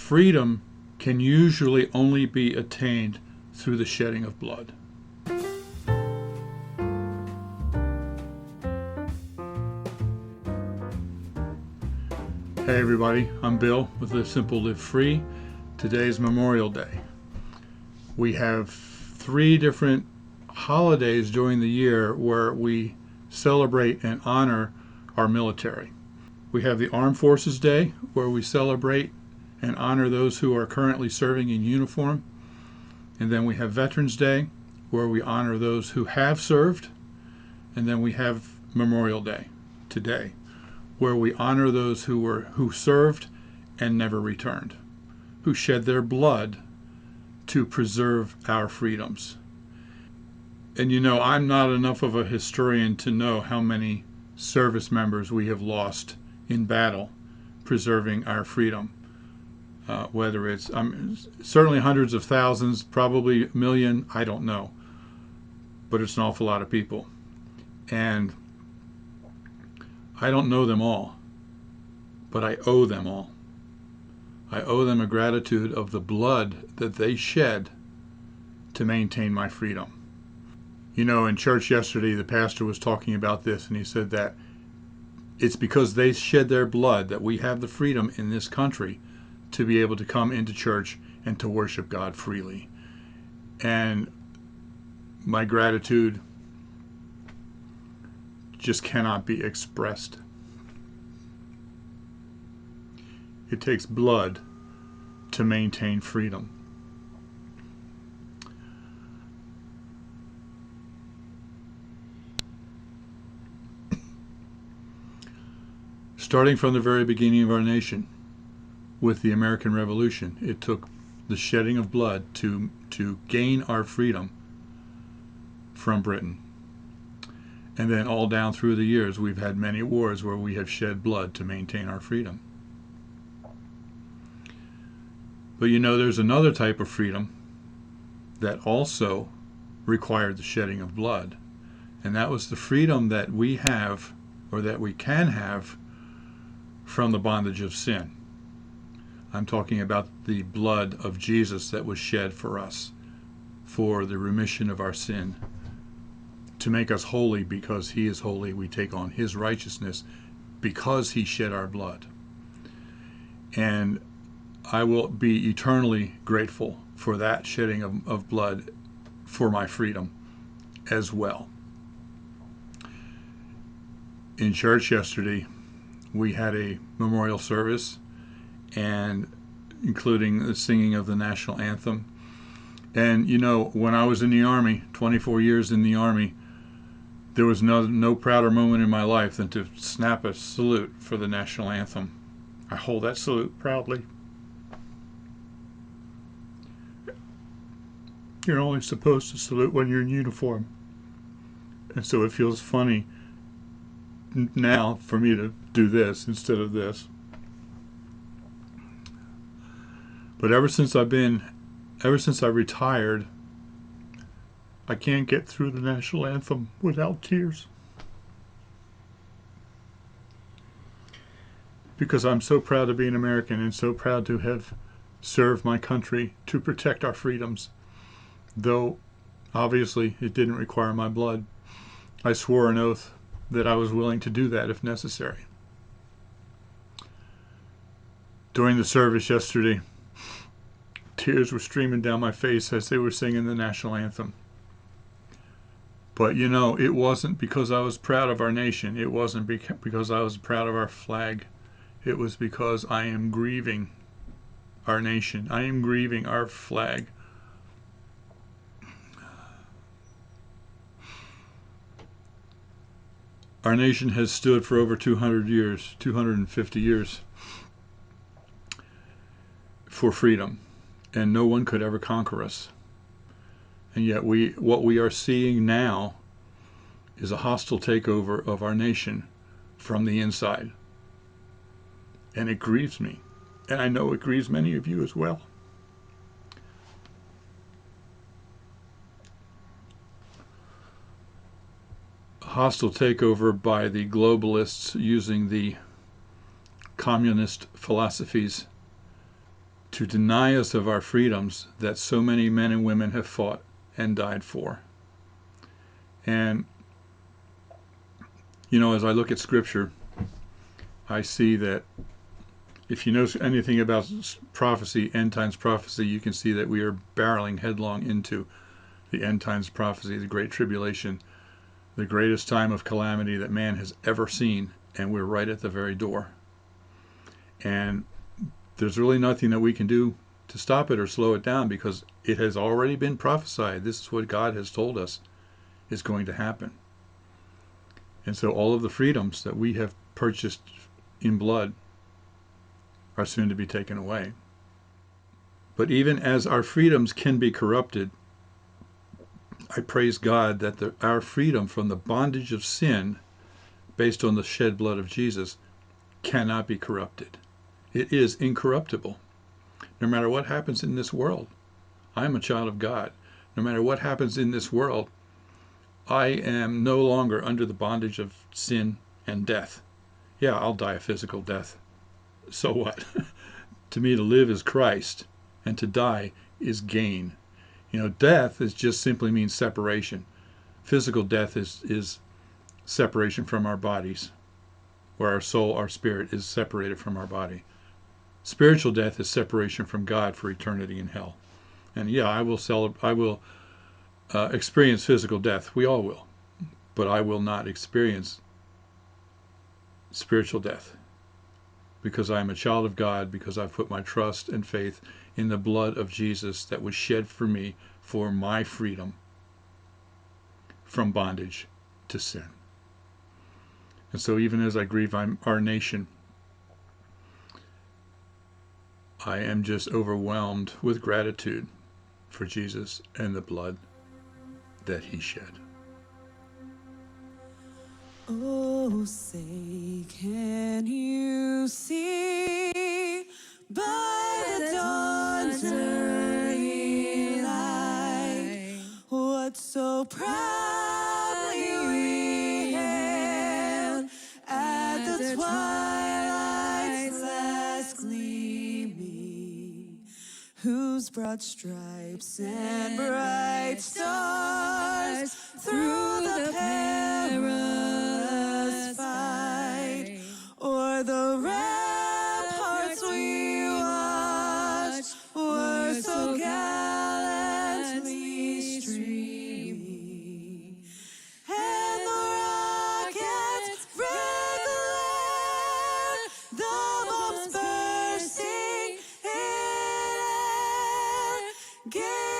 freedom can usually only be attained through the shedding of blood. Hey everybody, I'm Bill with Live Simple, Live Free. Today's Memorial Day. We have 3 different holidays during the year where we celebrate and honor our military. We have the Armed Forces Day, where we celebrate and honor those who are currently serving in uniform. And then we have Veterans Day, where we honor those who have served. And then we have Memorial Day today, where we honor those who served and never returned, who shed their blood to preserve our freedoms. And you know, I'm not enough of a historian to know how many service members we have lost in battle preserving our freedom. Whether it's certainly hundreds of thousands, probably a million, I don't know. But it's an awful lot of people. And I don't know them all, but I owe them all. I owe them a gratitude of the blood that they shed to maintain my freedom. You know, in church yesterday, the pastor was talking about this, and he said that it's because they shed their blood that we have the freedom in this country to be able to come into church and to worship God freely. And my gratitude just cannot be expressed. It takes blood to maintain freedom. Starting from the very beginning of our nation, with the American Revolution, it took the shedding of blood to gain our freedom from Britain. And then all down through the years, we've had many wars where we have shed blood to maintain our freedom. But you know, there's another type of freedom that also required the shedding of blood. And that was the freedom that we have, or that we can have, from the bondage of sin. I'm talking about the blood of Jesus that was shed for us, for the remission of our sin. To make us holy because he is holy, we take on his righteousness because he shed our blood. And I will be eternally grateful for that shedding of blood for my freedom as well. In church yesterday, we had a memorial service, and including the singing of the national anthem. And you know, when I was in the Army, 24 years in the Army, there was no prouder moment in my life than to snap a salute for the national anthem. I hold that salute proudly. You're only supposed to salute when you're in uniform. And so it feels funny now for me to do this instead of this. But ever since I retired, I can't get through the national anthem without tears. Because I'm so proud to be an American and so proud to have served my country to protect our freedoms. Though, obviously, it didn't require my blood. I swore an oath that I was willing to do that if necessary. During the service yesterday, tears were streaming down my face as they were singing the national anthem. But you know, it wasn't because I was proud of our nation. It wasn't because I was proud of our flag. It was because I am grieving our nation. I am grieving our flag. Our nation has stood for over 200 years, 250 years for freedom, and no one could ever conquer us. And yet what we are seeing now is a hostile takeover of our nation from the inside. And it grieves me. And I know it grieves many of you as well. A hostile takeover by the globalists using the communist philosophies to deny us of our freedoms that so many men and women have fought and died for. And, as I look at Scripture, I see that if you know anything about prophecy, end times prophecy, you can see that we are barreling headlong into the end times prophecy, the Great Tribulation, the greatest time of calamity that man has ever seen, and we're right at the very door. And there's really nothing that we can do to stop it or slow it down, because it has already been prophesied. This is what God has told us is going to happen. And so all of the freedoms that we have purchased in blood are soon to be taken away. But even as our freedoms can be corrupted, I praise God that our freedom from the bondage of sin, based on the shed blood of Jesus, cannot be corrupted. It is incorruptible. No matter what happens in this world, I am a child of God. No matter what happens in this world, I am no longer under the bondage of sin and death. Yeah, I'll die a physical death. So what? To me, to live is Christ, and to die is gain. Death just simply means separation. Physical death is separation from our bodies, where our soul, our spirit, is separated from our body. Spiritual death is separation from God for eternity in hell. And yeah, I will experience physical death. We all will. But I will not experience spiritual death, because I am a child of God, because I've put my trust and faith in the blood of Jesus that was shed for me for my freedom from bondage to sin. And so even as I grieve our nation, I am just overwhelmed with gratitude for Jesus and the blood that he shed. Oh, say, can you see by the dawn's early light what so proudly we hailed at the twilight's last gleaming, whose broad stripes and bright stars through the perilous fight o'er the ramparts we watched were so gallantly streaming, and the rockets' red glare, the bombs bursting in air, gave